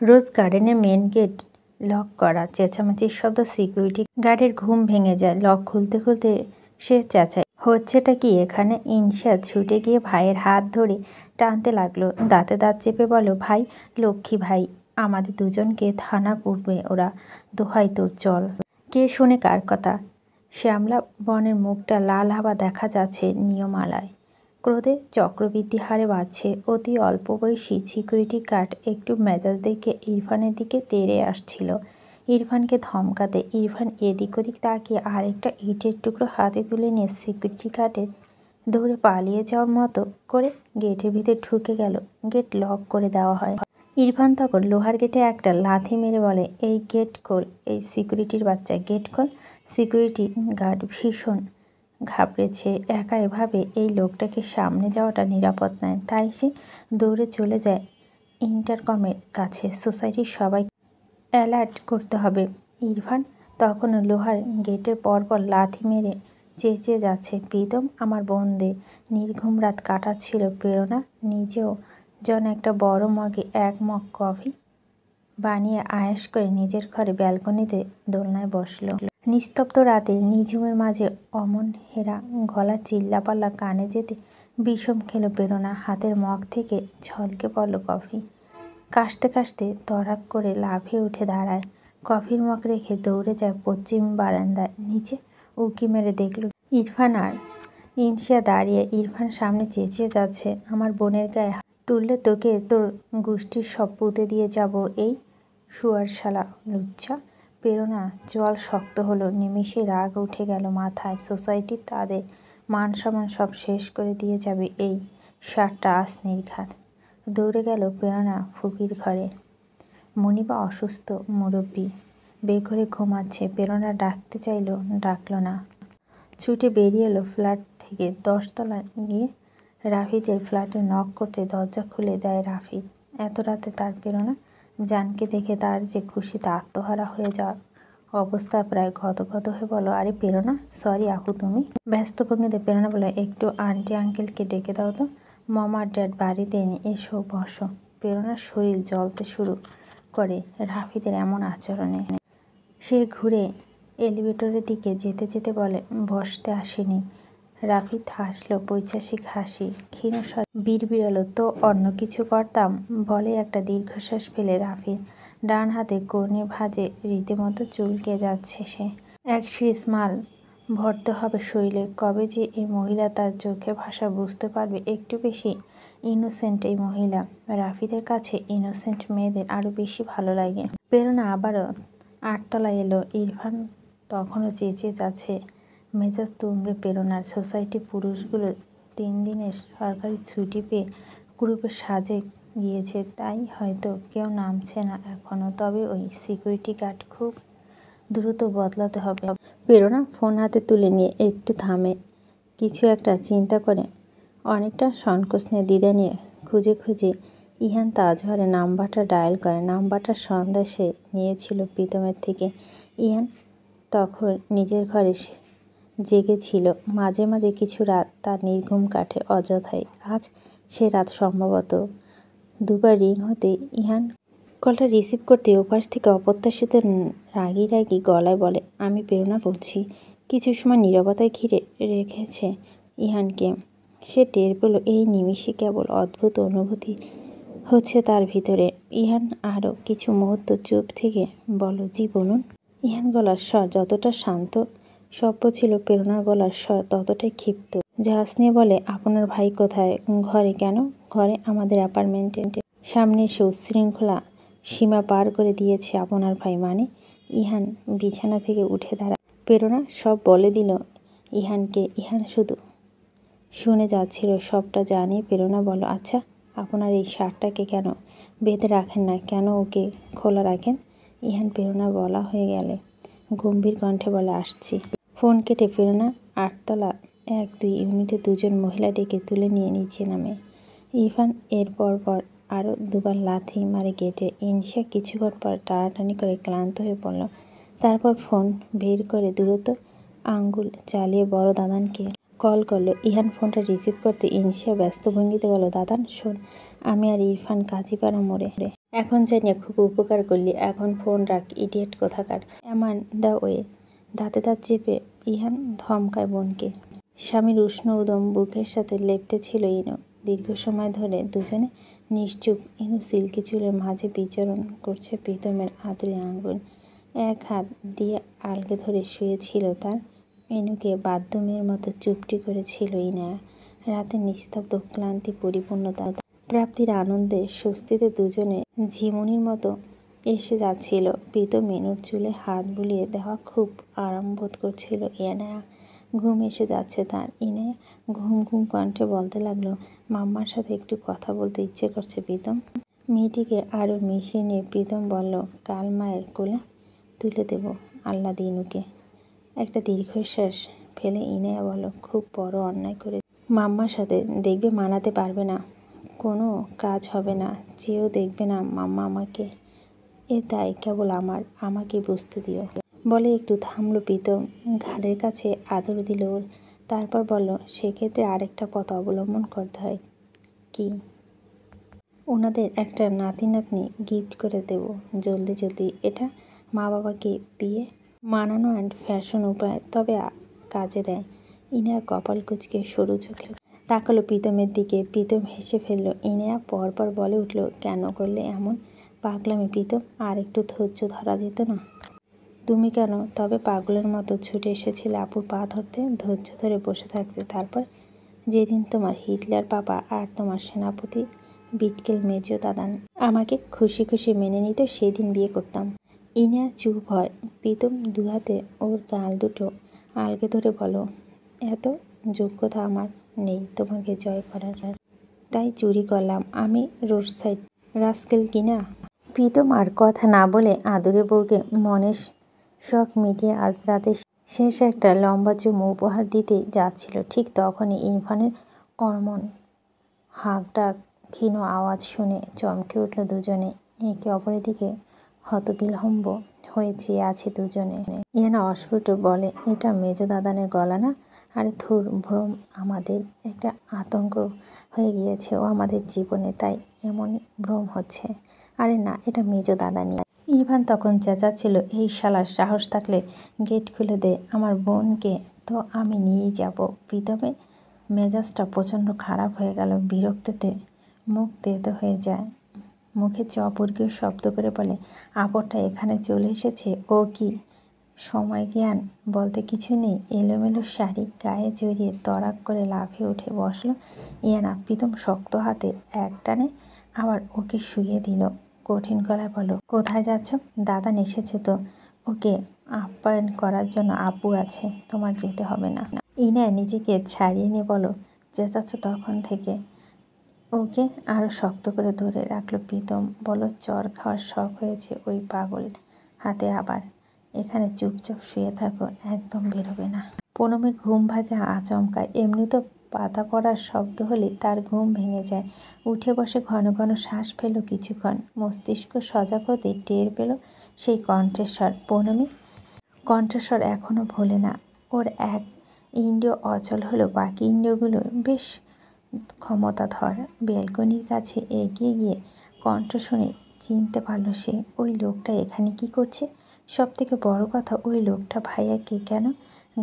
রোজ গার্ডেনের main gate lock করা। চেঁচামেচির শব্দ, সিকিউরিটি গার্ডের ঘুম ভেঙে যায়। লক খুলতে খুলতে সে চেঁচায়, হচ্ছেটা কি এখানে? ইনশা ছুটে গিয়ে ভাইয়ের হাত ধরে টানতে লাগলো। দাঁতে দাঁত চেপে বলল, ভাই, লক্ষ্মী ভাই, আমাদের দুজনকে থানা পুরবে ওরা, দোহাই তোর চল। কে শোনে কার কথা? শ্যামলা বনের মুখটা লাল হাওয়া দেখা যাচ্ছে নিয়মালায়। ক্রোধে চক্রবৃদ্ধি হারে বাড়ছে। অতি অল্প বয়সী সিকিউরিটি গার্ড একটু মেজাজ দেখে ইরফানের দিকে তেড়ে আসছিল ইরফানকে ধমকাতে। ইরফান এদিক ওদিক তাকিয়ে আরেকটা ইটের টুকরো হাতে তুলে নিয়ে সিকিউরিটি গার্ডের দৌড়ে পালিয়ে যাওয়ার মতো করে গেটের ভিতরে ঢুকে গেল। গেট লক করে দেওয়া হয়। ইরফান তখন লোহার গেটে একটা লাথি মেরে বলে, এই গেট খোল, এই সিকিউরিটির বাচ্চা, গেট খোল। সিকিউরিটি গার্ড ভীষণ ঘাবড়েছে। একা এভাবে এই লোকটাকে সামনে যাওয়াটা নিরাপদ নয়। তাই সে দৌড়ে চলে যায় ইন্টারকমের কাছে। সোসাইটির সবাই অ্যালার্ট করতে হবে। ইরফান তখনও লোহার গেটের পরপর লাথি মেরে চেঁচিয়ে যাচ্ছে, প্রীতম, আমার বোন দে। নির্ঘুম রাত কাটাচ্ছিল প্রেরণা। নিজেও যেন একটা বড় মগে এক মগ কফি বানিয়ে আয়েশ করে নিজের ঘরে ব্যালকনিতে দোলনায় বসল। নিস্তব্ধ রাতে নিঝুমের মাঝে অমন হেরা গলা চিল্লাপাল্লা কানে যেতে বিষম খেল প্রেরণা। হাতের মগ থেকে ঝলকে পড়ল কফি। কাশতে কাশতে তড়াক করে লাফিয়ে উঠে দাঁড়ায়। কফির মগ রেখে দৌড়ে যায় পশ্চিম বারান্দায়। নিচে উঁকি মেরে দেখল ইরফান আর ইনশিয়া দাঁড়িয়ে। ইরফান সামনে চেঁচিয়ে যাচ্ছে, আমার বোনের গায়ে হাত তুললে তোকে তোর গোষ্ঠীর সব পুঁতে দিয়ে যাব, এই শুয়ার শালা লুচ্চা। প্রেরণা জল শক্ত হলো। নিমিষে রাগ উঠে গেল মাথায়। সোসাইটি তাদের মান সম্মান সব শেষ করে দিয়ে যাবে এই সারটা আজ নির্ঘাত। দৌড়ে গেল প্রেরণা ফুপির ঘরে। মনিবা অসুস্থ, মুরব্বি বেঘরে ঘুমাচ্ছে। প্রেরণা ডাকতে চাইল, ডাকল না। ছুটে বেরিয়ে এলো ফ্ল্যাট থেকে। 10 তলায় গিয়ে রাফিদের ফ্ল্যাটে নক করতে দরজা খুলে দেয় রাফিদ। এত রাতে তার প্রেরণা জানকে দেখে তার যে খুশিতে আত্মহারা হয়ে যাওয়ার অবস্থা, প্রায় গদগদ হয়ে বলো, আরে প্রেরণা, সরি আপু তুমি। ব্যস্ত ভঙ্গিতে প্রেরণা বলে, একটু আন্টি আঙ্কেলকে ডেকে দাও তো, মম আর ড্যাড বাড়িতে এনে, এসো বসো। প্রেরণার শরীর জ্বলতে শুরু করে রাফিদের এমন আচরণে। সে ঘুরে এলিভেটরের দিকে যেতে যেতে বলে, বসতে আসেনি। রাফিদ হাসল পৈশাচিক হাসি। ক্ষীণ স্বরে বিড়বিড়ালো, তো অন্য কিছু করতাম? বলে একটা দীর্ঘশ্বাস ফেলে রাফিদ ডান হাতে কর্নির ভাঁজে রীতিমতো চুলকে যাচ্ছে সে। এক শিস মাল ভরতে হবে শরীরে। কবে যে এই মহিলা তার চোখে ভাষা বুঝতে পারবে? একটু বেশি ইনোসেন্ট এই মহিলা। রাফিদের কাছে ইনোসেন্ট মেয়েদের আরও বেশি ভালো লাগে। প্রেরণা আবারও 8 তলায় এলো। ইরফান তখনও চেঁচিয়ে যাচ্ছে। মেজাজ তুঙ্গে প্রেরণার। সোসাইটি পুরুষগুলো 3 দিনের সরকারি ছুটি পেয়ে গ্রুপের সাজে গিয়েছে, তাই হয়তো কেউ নামছে না এখনও। তবে ওই সিকিউরিটি গার্ড খুব দ্রুত বদলাতে হবে। প্রেরণা ফোন হাতে তুলে নিয়ে একটু থামে, কিছু একটা চিন্তা করে অনেকটা সংকোচ নিয়ে দ্বিধা নিয়ে খুঁজে খুঁজে ইহান তাজহরের নাম্বারটা ডায়াল করে। নাম্বারটার সন্ধান সে নিয়েছিল প্রীতমের থেকে। ইহান তখন নিজের ঘরে জেগেছিল। মাঝে মাঝে কিছু রাত তার নির্ঘুম কাটে অযথাই। আজ সে রাত সম্ভবত। দুবার রিং হতে ইহান কলটা রিসিভ করতে ওপাশ থেকে অপ্রত্যাশিত রাগি রাগি গলায় বলে, আমি প্রেরণা বলছি। কিছু সময় নীরবতায় ঘিরে রেখেছে ইহানকে। সে টের পেল এই নিমিষে কেবল অদ্ভুত অনুভূতি হচ্ছে তার ভিতরে। ইহান আরও কিছু মুহূর্ত চুপ থেকে বলো, জি বলুন। ইহান গলার স্বর যতটা শান্ত সভ্য ছিল, প্রেরণার গলার স্বর ততটাই ক্ষিপ্ত। ঝাঁস নিয়ে বলে, আপনার ভাই কোথায়? ঘরে। কেন ঘরে? আমাদের অ্যাপার্টমেন্টে। সামনে এসে উচ্ছৃঙ্খলা সীমা পার করে দিয়েছে আপনার ভাই মানে? ইহান বিছানা থেকে উঠে দাঁড়ায়। প্রেরণা সব বলে দিল ইহানকে। ইহান শুধু শুনে যাচ্ছিল। সবটা জানিয়ে প্রেরণা বলো, আচ্ছা, আপনার এই শার্টটাকে কেন বেঁধে রাখেন না? কেন ওকে খোলা রাখেন? ইহান প্রেরণা বলা হয়ে গেলে গম্ভীর কণ্ঠে বলে, আসছি। ফোন কেটে প্রেরণা 8 তলা 1-2 ইউনিটে 2 জন মহিলা ডেকে তুলে নিয়ে নিচে নামে। ইরফান এর পর আরও 2 বার লাথি মারে গেটে। ইনশা কিছুক্ষণ পর টানাটানি করে ক্লান্ত হয়ে পড়ল। তারপর ফোন বের করে দ্রুত আঙ্গুল চালিয়ে বড় দাদানকে কল করলো। ইহান ফোনটা রিসিভ করতে ইনশা ব্যস্ত ভঙ্গিতে বলল, দাদান শোন, আমি আর ইরফান কাজীপাড়া মোড়ে এখন জানিয়ে খুব উপকার করলি, এখন ফোন রাখ ইডিয়েট কোথাকার। এমন দ্য ওয়ে। দাঁতে দাঁত চেপে ইহান ধমকায় বোনকে। স্বামীর উষ্ণ উদম বুকের সাথে লেপ্টে ছিল ইনু। দীর্ঘ সময় ধরে দুজনে নিশ্চুপ। ইনু সিল্কি চুলের মাঝে বিচরণ করছে প্রীতমের আদুরে আঙ্গুল। এক হাত দিয়ে আলগে ধরে শুয়েছিল তার। ইনুকে বাধ্যমের মতো চুপটি করেছিল ইনায়া। রাতের নিস্তব্ধ ক্লান্তি পরিপূর্ণতা প্রাপ্তির আনন্দে স্বস্তিতে দুজনে ঝিমুনির মতো এসে যাচ্ছিল। প্রীতম ইনুর চুলে হাত বুলিয়ে দেওয়া খুব আরাম বোধ করছিল ইনায়া। ঘুম এসে যাচ্ছে তার। ইনায়া ঘুম ঘুম কণ্ঠে বলতে লাগলো, মাম্মার সাথে একটু কথা বলতে ইচ্ছে করছে প্রীতম। মেয়েটিকে আরও মিশিয়ে নিয়ে প্রীতম বলল, কাল মায়ের কোলে তুলে দেব আল্লাহ দিনুকে। একটা দীর্ঘশ্বাস ফেলে ইনায়া বলল, খুব বড় অন্যায় করে মাম্মার সাথে, দেখবে মানাতে পারবে না, কোনো কাজ হবে না, চেয়েও দেখবে না মাম্মা আমাকে। এ দায় কেবল আমার, আমাকে বুঝতে দিও। বলে একটু থামলো প্রীতম, ঘাড়ের কাছে আদর দিল ওর। তারপর বলল, সেক্ষেত্রে আরেকটা পথ অবলম্বন করতে হয়। কি? ওনাদের একটা নাতি নাতনি গিফট করে দেব জলদি জলদি। এটা মা বাবাকে বিয়ে মানানো অ্যান্ড ফ্যাশন উপায়, তবে কাজে দেয়। ইনায়া কপাল কুঁচকে সরু চোখে তাকালো প্রীতমের দিকে। প্রীতম হেসে ফেলল। ইনায়া পরপর বলে উঠল, কেন করলে এমন পাগলামি প্রীতম? আর একটু ধৈর্য ধরা যেত না? তুমি কেন তবে পাগলের মতো ছুটে এসেছিলে আপুর পা ধরতে, ধৈর্য ধরে বসে থাকতে? তারপর যেদিন তোমার হিটলার পাপা আর তোমার সেনাপতি বিটকেল মেজো দাদান আমাকে খুশি খুশি মেনে নিত, সেদিন বিয়ে করতাম। ইনায়া চুপ হয়। প্রীতম দুহাতে ওর গাল দুটো আলগে ধরে বলো, এত যোগ্যতা আমার নেই তোমাকে জয় করার, তাই চুরি করলাম আমি রোড সাইড রাস্কেল কিনা। প্রীতম আর কথা না বলে আদুরে বউকে মনের শখ মিটিয়ে আজ রাতে শেষ একটা লম্বা চুমু উপহার দিতে যাচ্ছিল। ঠিক তখনই ইরফানের অমন হাঁকডাক ক্ষীণ আওয়াজ শুনে চমকে উঠল দুজনে। একে অপরের দিকে হতবিহ্বল হয়ে চেয়ে আছে দুজনে। ইয়ানা অস্ফুট বলে, এটা মেজো দাদানের গলা না? আরে ধুর, ভ্রম আমাদের। একটা আতঙ্ক হয়ে গিয়েছে ও আমাদের জীবনে, তাই এমনই ভ্রম হচ্ছে। আরে না, এটা মেজো দাদানি। ইরফান তখন চেঁচাচ্ছিল, এই শালার সাহস থাকলে গেট খুলে দে, আমার বোনকে তো আমি নিয়েই যাব। প্রীতমের মেজাজটা প্রচণ্ড খারাপ হয়ে গেল। বিরক্ততে মুখ তেতো হয়ে যায়। মুখে চপর্গীয় শব্দ করে বলে, আপরটা এখানে চলে এসেছে, ও কি সময় জ্ঞান বলতে কিছু নেই? এলোমেলো শাড়ি গায়ে জড়িয়ে তরাক করে লাফিয়ে উঠে বসলো ইয়ানা। প্রীতম শক্ত হাতে এক টানে আবার ওকে শুইয়ে দিল। কঠিন গলায় বলল, কোথায় যাচ্ছ? দাদান এসেছে তো, ওকে আপ্যায়ন করার জন্য আব্বু আছে, তোমার যেতে হবে না। ইনায়া নিজেকে ছাড়িয়ে নিয়ে বলো, চেঁচাচ্ছ তখন থেকে। ওকে আরও শক্ত করে ধরে রাখলো প্রীতম। বলো, চর খাওয়ার শখ হয়েছে ওই পাগল হাতে আবার? এখানে চুপচাপ শুয়ে থাকো, একদম বেরোবে না। পুনমের ঘুম ভাগে আচমকায়। এমনি তো পাতা পড়ার শব্দ হলেই তার ঘুম ভেঙে যায়। উঠে বসে ঘন ঘন শ্বাস ফেল কিছুক্ষণ। মস্তিষ্ক সজাগ হতে টের পেল সেই কণ্ঠস্বর। পুনমি কণ্ঠস্বর এখনও ভোলে না। ওর এক ইন্দ্রিয় অচল হলো, বাকি ইন্দ্রিয়গুলো বেশ ক্ষমতাধর। ব্যালকনির কাছে এগিয়ে গিয়ে কণ্ঠ শুনে চিনতে পারল সে। ওই লোকটা এখানে কি করছে? সব থেকে বড় কথা, ওই লোকটা ভাইয়াকে কেন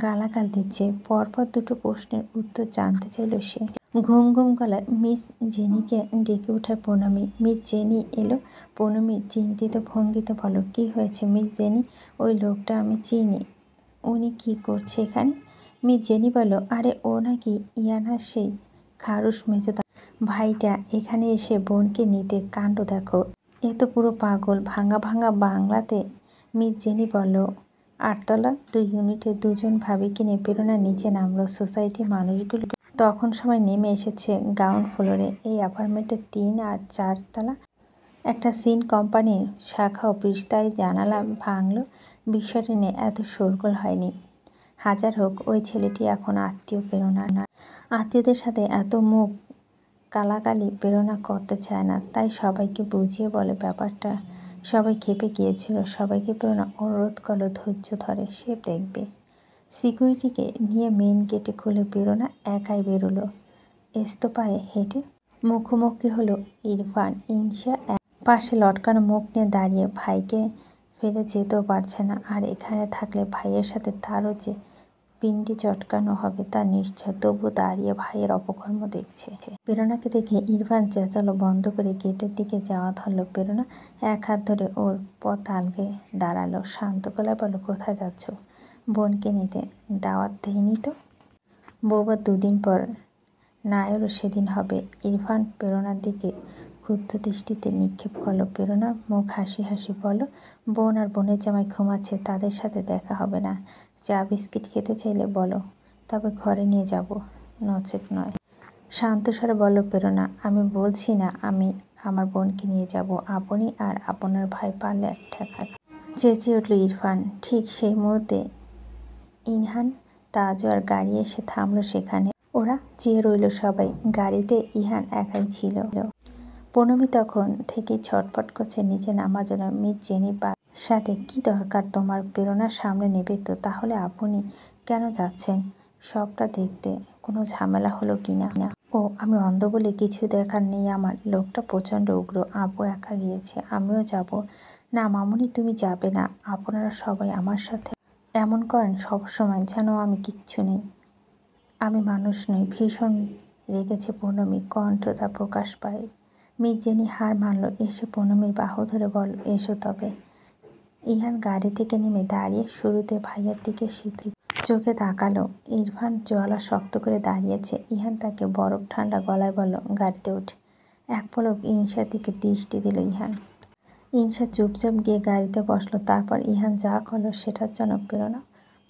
গালাগাল দিচ্ছে? পরপর দুটো প্রশ্নের উত্তর জানতে চাইল সে। ঘুম ঘুম গলায় মিস জেনিকে ডেকে ওঠায় পুনমি। মিস জেনি এলো। পুনমি চিন্তিত ভঙ্গিতে বলো, কি হয়েছে মিস জেনি? ওই লোকটা আমি চিনি, উনি কি করছে এখানে? মিস জেনি বলল, আরে ও নাকি ইয়ানার সেই খারুস মেজো ভাইটা, এখানে এসে বোনকে নিতে। কাণ্ড দেখো, এ তো পুরো পাগল। ভাঙা ভাঙা বাংলাতে মিস জেনি বলল। 8তলা 2 ইউনিটে দুজন ভাবিকে নিয়ে প্রেরণা নিচে নামলো। সোসাইটির মানুষগুলো তখন সবাই নেমে এসেছে গ্রাউন্ড ফ্লোরে। এই অ্যাপার্টমেন্টের 3 আর 4 তলা একটা সিন কোম্পানির শাখা অফিস, তাই জানালা ভাঙল। বিষয়টা নিয়ে এত শোরগোল হয়নি। হাজার হোক, ওই ছেলেটি এখন আত্মীয় প্রেরণা। আত্মীয়দের সাথে এত মুখ কালাকালি প্রেরণা করতে চায় না, তাই সবাইকে বুঝিয়ে বলে ব্যাপারটা। সবাই খেপে গিয়েছিল। সবাইকে প্রেরণা অনুরোধ করলো ধৈর্য ধরে সে দেখবে। সিকিউরিটিকে নিয়ে মেন গেটে খুলে প্রেরণা একাই বেরোলো। এস্তোপায়ে হেঁটে মুখোমুখি হলো ইরফান, ইনসা। পাশে লটকানো মুখ নিয়ে দাঁড়িয়ে ভাইকে ফেলে যেতেও পারছে না। আর এখানে থাকলে ভাইয়ের সাথে তারও যে পিণ্ডি চটকানো হবে তা নিশ্চয়। তবু দাঁড়িয়ে ভাইয়ের অপকর্ম দেখছে। প্রেরণাকে দেখে ইরফান চেঁচালো বন্ধ করে গেটের দিকে যাওয়া ধরল। প্রেরণা এক হাত ধরে ওর পথ আলগে দাঁড়ালো। শান্ত গলায় বলল, কোথায় যাচ্ছ? বোনকে নিতে। দাওয়াত দেয়নি তো? বউবার 2 দিন পর, না এলো সেদিন হবে। ইরফান প্রেরণার দিকে ক্ষুব্ধ দৃষ্টিতে নিক্ষেপ করলো। প্রেরণার মুখ হাসি হাসি বলল, বোন আর বোনের জামাই ঘুমাচ্ছে, তাদের সাথে দেখা হবে না। চা বিস্কিট খেতে চাইলে বলো, তবে ঘরে নিয়ে যাব, নচেত নয়। শান্ত স্বরে বলল প্রেরণা, আমি বলছি না আমি আমার বোনকে নিয়ে যাব। আপনি আর আপনার ভাই পারলে এক ঠেকায়। চেঁচিয়ে উঠল ইরফান। ঠিক সেই মুহূর্তে ইনহান, তাজু আর গাড়ি এসে থামলো সেখানে। ওরা চেয়ে রইল সবাই। গাড়িতে ইহান একাই ছিল। পনমি তখন থেকেই ছটফট করছে নিচে নামার জন্য। মিস জেনিফার সাথে কি দরকার তোমার? প্রেরণার সামনে নেবে তো? তাহলে আপনি কেন যাচ্ছেন? সবটা দেখতে। কোনো ঝামেলা হলো কি না? ও, আমি অন্ধ বলে কিছু দেখার নেই আমার? লোকটা প্রচণ্ড উগ্র। আব্বু একা গিয়েছে, আমিও যাব না। মামুনি, তুমি যাবে না? আপনারা সবাই আমার সাথে এমন করেন সবসময়, যেন আমি কিচ্ছু নেই। আমি মানুষ নই। ভীষণ রেগেছে পনমি, কণ্ঠটা প্রকাশ পায়। মিস জেনি হার মানল। এসে পনমির বাহু ধরে বল, এসো তবে। ইহান গাড়ি থেকে নেমে দাঁড়িয়ে শুরুতে ভাইয়ার দিকে শীতল চোখে তাকালো। ইরফান জলা শক্ত করে দাঁড়িয়েছে। ইহান তাকে বরফ ঠান্ডা গলায় বলল, গাড়িতে ওঠে। এক পলক ইনসার দিকে দৃষ্টি দিল ইহান। ইনসা চুপচাপ গিয়ে গাড়িতে বসলো। তারপর ইহান যা করলো সেটার জন্য প্রেরণা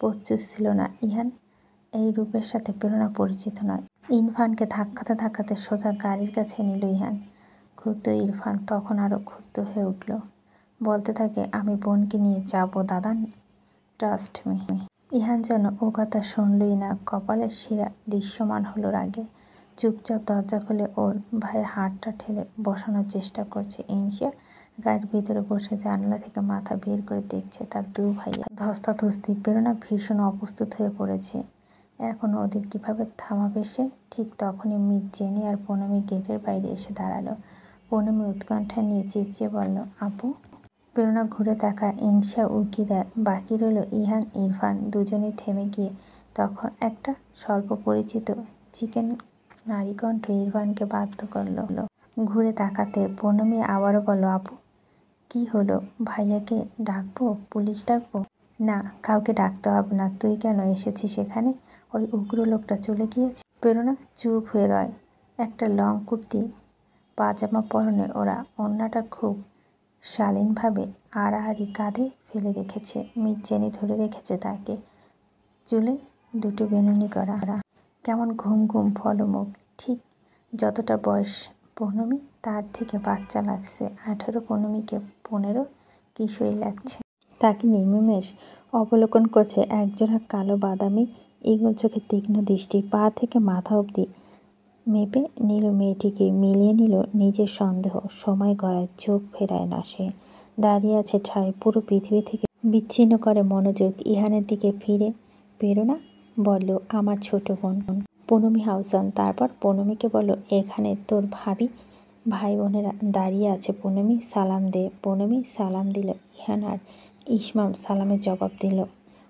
প্রস্তুত ছিল না। ইহান এই রূপের সাথে প্রেরণা পরিচিত নয়। ইরফানকে ধাক্কাতে ধাক্কাতে সোজা গাড়ির কাছে নিল ইহান। ক্ষুব্ধ ইরফান তখন আরও ক্ষুব্ধ হয়ে উঠল। বলতে থাকে, আমি বোনকে নিয়ে যাব দাদা, ট্রাস্ট মি। ইহান যেন ও কথা শুনলই না। কপালের শিরা দৃশ্যমান হলো রাগে। চুপচাপ দরজা খুলে ওর ভাইয়ের হাতটা ঠেলে বসানোর চেষ্টা করছে। ইনসা গাড়ির ভিতরে বসে জানালা থেকে মাথা বের করে দেখছে তার 2 ভাইয়া ধস্তাধস্তি। প্রেরণা ভীষণ অপ্রস্তুত হয়ে পড়েছে। এখন ওদের কিভাবে থামাবে সে? ঠিক তখনই মিস জেনি আর পনমি গেটের বাইরে এসে দাঁড়ালো। পনমি উৎকণ্ঠা নিয়ে চেঁচিয়ে বলল, আপু। প্রেরণা ঘুরে তাকায়। ইনসা উকি দেয়। বাকি রইল ইহান, ইরফান। দুজনেই থেমে গিয়ে তখন একটা স্বল্প পরিচিত চিকেন নারী কণ্ঠ ইরফানকে বাধ্য করল ঘুরে তাকাতে। পনমি আবারও বলল, আপু। কি হলো? ভাইয়াকে ডাকবো? পুলিশ ডাকবো? না, কাউকে ডাকতে হবে না। তুই কেন এসেছিস এখানে? ওই উগ্র লোকটা চলে গিয়েছে। প্রেরণা চুপ হয়ে রয়। একটা লং কুর্তি পাজামা পরনে ওরা। ওড়নাটা খুব শালীনভাবে আড়াআড়ি কাঁধে ফেলে রেখেছে। মিস জেনি ধরে রেখেছে তাকে। চুলে 2টো বেনুনি করা। কেমন ঘুম ঘুম ফলমুখ। ঠিক যতটা বয়স পনমি, তার থেকে বাচ্চা লাগছে। 18 পনমিকে 15 কিশোরী লাগছে। তাকে নির্নিমেষ অবলোকন করছে একজোড়া কালো বাদামি ঈগল চোখের তীক্ষ্ণ দৃষ্টি। পা থেকে মাথা অবধি মেপে নিল মেয়েটিকে, মিলিয়ে নিল নিজের সন্দেহ। সময় গড়ায়, চোখ ফেরায় না সে। দাঁড়িয়ে আছে ঠায়। পুরো পৃথিবী থেকে বিচ্ছিন্ন করে মনোযোগ ইহানের দিকে ফিরে। প্রেরণা বলল, আমার ছোট বোন পনমি হাউসান। তারপর পনমিকে বলল, এখানে তোর ভাবি ভাই বোনেরা দাঁড়িয়ে আছে। পনমি, সালাম দে। পনমি সালাম দিল। ইহান আর ইসমাম সালামের জবাব দিল।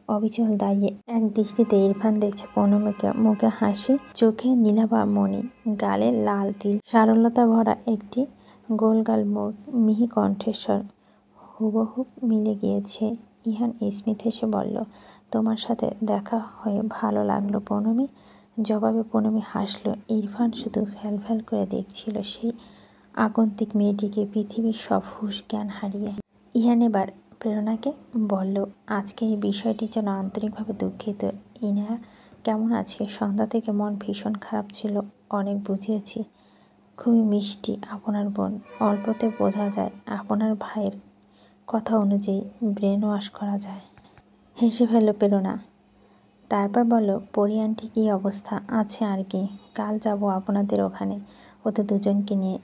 অবিচল দাঁড়িয়ে এক দৃষ্টিতে ইরফান দেখছে পনমিকে। মুখে হাসি, চোখে নীলাভা মণি, গালে লাল তিল, সারলতা ভরা একটি গোলগাল মুখ, মিহি কণ্ঠস্বর হুবহুব মিলে গিয়েছে। ইহান স্মিত হেসে বলল, তোমার সাথে দেখা হয়ে ভালো লাগলো পনমি। জবাবে পনমি হাসল। ইরফান শুধু ফ্যাল ফ্যাল করে দেখছিল সেই আগন্তুক মেয়েটিকে, পৃথিবীর সব হুঁশ জ্ঞান হারিয়ে। ইহান এবার প্রেরণাকে বলল, আজকে এই বিষয়টির জন্য আন্তরিকভাবে দুঃখিত। ইনায়া কেমন আছে? সন্ধ্যা থেকে মন ভীষণ খারাপ ছিল। অনেক বুঝিয়েছি। খুবই মিষ্টি আপনার বোন। অল্পতে বোঝা যায়। আপনার ভাইয়ের কথা অনুযায়ী ব্রেন ওয়াশ করা যায়। হেসে ফেলল প্রেরণা। তারপর বলল, পরি আন্টি কী অবস্থা? আছে আর কি। কাল যাব আপনাদের ওখানে ওদের দুজনকে নিয়ে।